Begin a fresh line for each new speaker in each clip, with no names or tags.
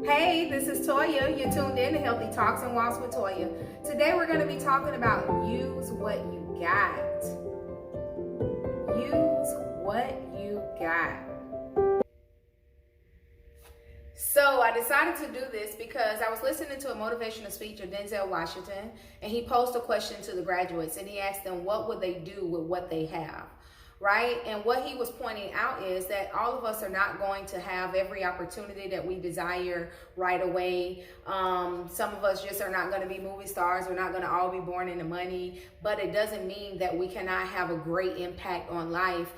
Hey, this is Toya. You're tuned in to Healthy Talks and Walks with Toya. Today we're going to be talking about use what you got. Use what you got. So I decided to do this because I was listening to a motivational speech of Denzel Washington, and he posed a question to the graduates, and he asked them what would they do with what they have. Right? And what he was pointing out is that all of us are not going to have every opportunity that we desire right away. Some of us just are not going to be movie stars. We're not going to all be born into money. But it doesn't mean that we cannot have a great impact on life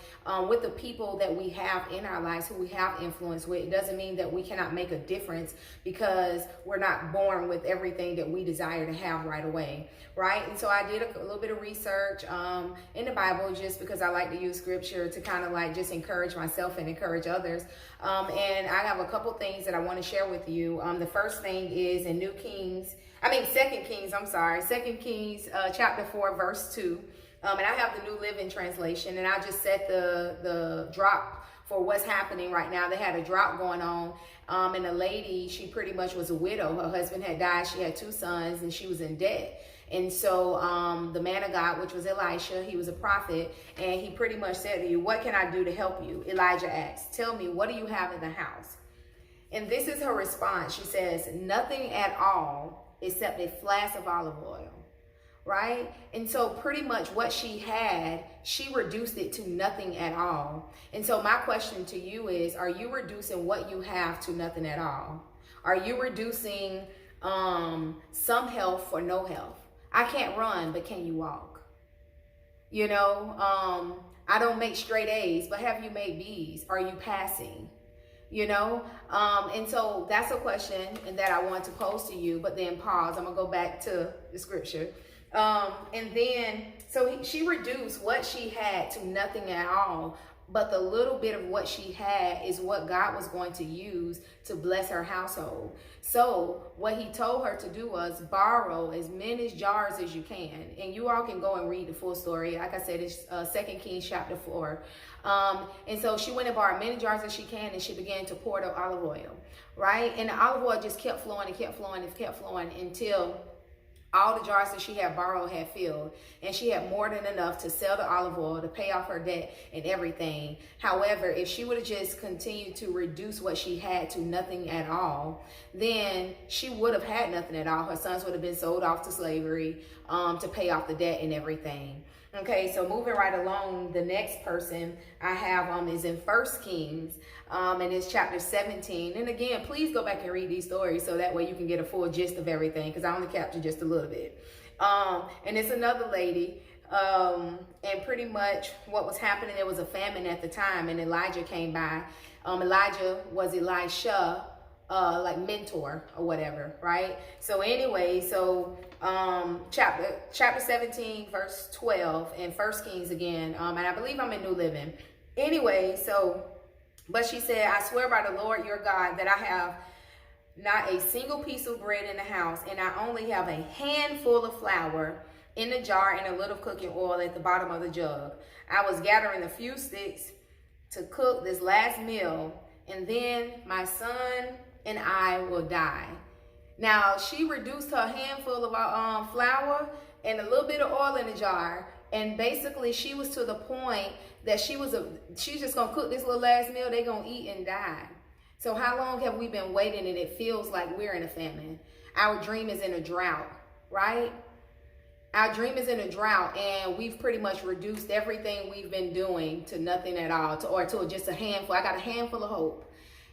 with the people that we have in our lives, who we have influence with. It doesn't mean that we cannot make a difference because we're not born with everything that we desire to have right away. Right? And so I did a little bit of research in the Bible, just because I like to use scripture to kind of like just encourage myself and encourage others. And I have a couple things that I want to share with you. The first thing is in 2 Kings chapter 4, verse 2. And I have the New Living Translation, and I just set the drop for what's happening right now. They had a drought going on. And the lady, she pretty much was a widow. Her husband had died. She had 2 sons, and she was in debt. And so the man of God, which was Elisha, he was a prophet, and he pretty much said to you, what can I do to help you? Elijah asked, tell me, what do you have in the house? And this is her response. She says, nothing at all except a flask of olive oil. Right? And so pretty much what she had, she reduced it to nothing at all. And so my question to you is, are you reducing what you have to nothing at all? Are you reducing some health for no health? I can't run, but can you walk? You know, I don't make straight A's, but have you made B's? Are you passing? You know, and so that's a question that I want to pose to you, but then pause. I'm going to go back to the scripture. And then, so she reduced what she had to nothing at all. But the little bit of what she had is what God was going to use to bless her household. So what he told her to do was borrow as many jars as you can. And you all can go and read the full story. Like I said, it's 2 Kings chapter 4. And so she went and borrowed many jars as she can, and she began to pour the olive oil, right? And the olive oil just kept flowing and kept flowing and kept flowing until all the jars that she had borrowed had filled, and she had more than enough to sell the olive oil, to pay off her debt and everything. However, if she would have just continued to reduce what she had to nothing at all, then she would have had nothing at all. Her sons would have been sold off to slavery to pay off the debt and everything. Okay, so moving right along, the next person I have is in 1 Kings, and it's chapter 17. And again, please go back and read these stories so that way you can get a full gist of everything, because I only captured just a little bit. And it's another lady, and pretty much what was happening, there was a famine at the time, and Elijah came by. Elijah was Elisha, like mentor or whatever, right? So anyway, chapter 17, verse 12, and 1 Kings again, and I believe I'm in New Living. Anyway, but she said, I swear by the Lord your God that I have not a single piece of bread in the house, and I only have a handful of flour in the jar and a little cooking oil at the bottom of the jug. I was gathering a few sticks to cook this last meal, and then my son and I will die. Now, she reduced her handful of flour and a little bit of oil in the jar, and basically she was to the point that she's just gonna cook this little last meal, they're gonna eat and die. So how long have we been waiting, and it feels like we're in a famine? Our dream is in a drought, right? Our dream is in a drought, and we've pretty much reduced everything we've been doing to nothing at all, to just a handful. I got a handful of hope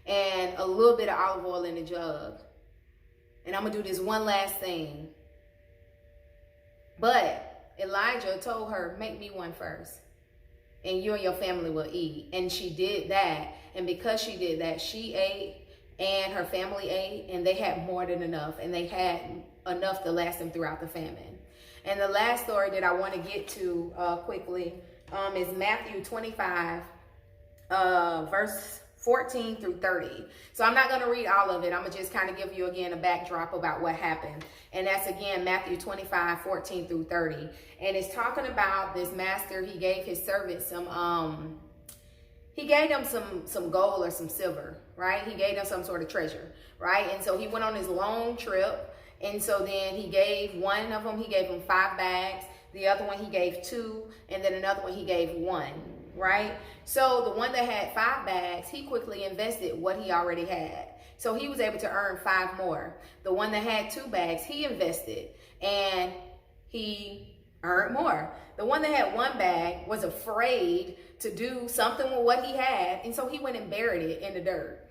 and a little bit of olive oil in the jug. And I'm going to do this one last thing. But Elijah told her, make me one first, and you and your family will eat. And she did that. And because she did that, she ate and her family ate, and they had more than enough. And they had enough to last them throughout the famine. And the last story that I want to get to quickly is Matthew 25, verse 14 through 30. So I'm not going to read all of it. I'm going to just kind of give you again a backdrop about what happened. And that's again Matthew 25, 14 through 30. And it's talking about this master. He gave his servant some he he gave them some gold or some silver, right? He gave them some sort of treasure, right? And so he went on his long trip. And so then he gave one of them, he gave him 5 bags. The other one he gave 2. And then another one he gave 1, right? So the one that had 5 bags, he quickly invested what he already had. So he was able to earn 5 more. The one that had 2 bags, he invested and he earned more. The one that had 1 bag was afraid to do something with what he had. And so he went and buried it in the dirt.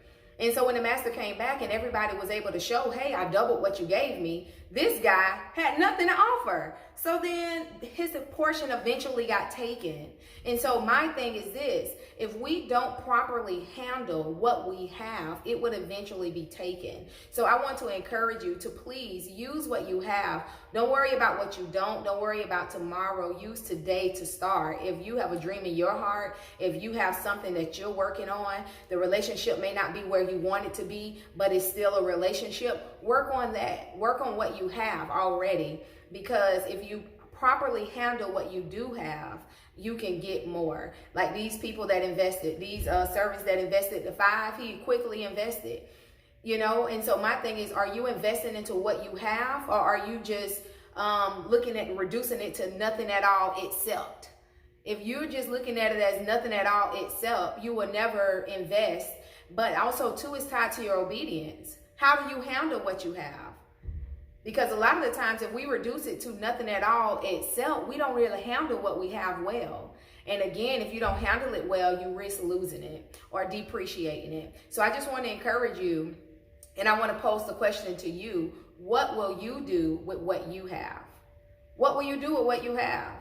And so when the master came back and everybody was able to show, hey, I doubled what you gave me, this guy had nothing to offer. So then his portion eventually got taken. And so my thing is this, if we don't properly handle what we have, it would eventually be taken. So I want to encourage you to please use what you have. Don't worry about what you don't. Don't worry about tomorrow. Use today to start. If you have a dream in your heart, if you have something that you're working on, the relationship may not be where you want it to be, but it's still a relationship. Work on that. Work on what you have already, because if you properly handle what you do have, you can get more. Like these people that invested, these servants that invested the 5, he quickly invested, you know. And so my thing is, are you investing into what you have, or are you just looking at reducing it to nothing at all itself? If you're just looking at it as nothing at all itself, you will never invest. But also too, it's tied to your obedience. How do you handle what you have? Because a lot of the times, if we reduce it to nothing at all itself, we don't really handle what we have well. And again, if you don't handle it well, you risk losing it or depreciating it. So I just want to encourage you, and I want to pose the question to you, what will you do with what you have? What will you do with what you have?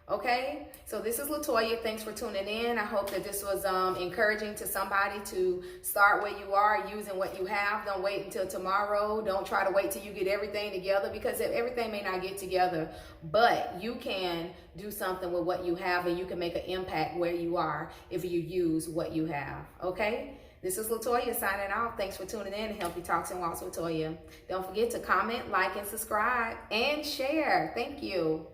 Okay, so this is Toya. Thanks for tuning in. I hope that this was encouraging to somebody to start where you are, using what you have. Don't wait until tomorrow. Don't try to wait till you get everything together, because everything may not get together, but you can do something with what you have, and you can make an impact where you are if you use what you have. Okay, this is Toya signing off. Thanks for tuning in to Healthy Talks and Walks with Toya. Don't forget to comment, like, and subscribe, and share. Thank you.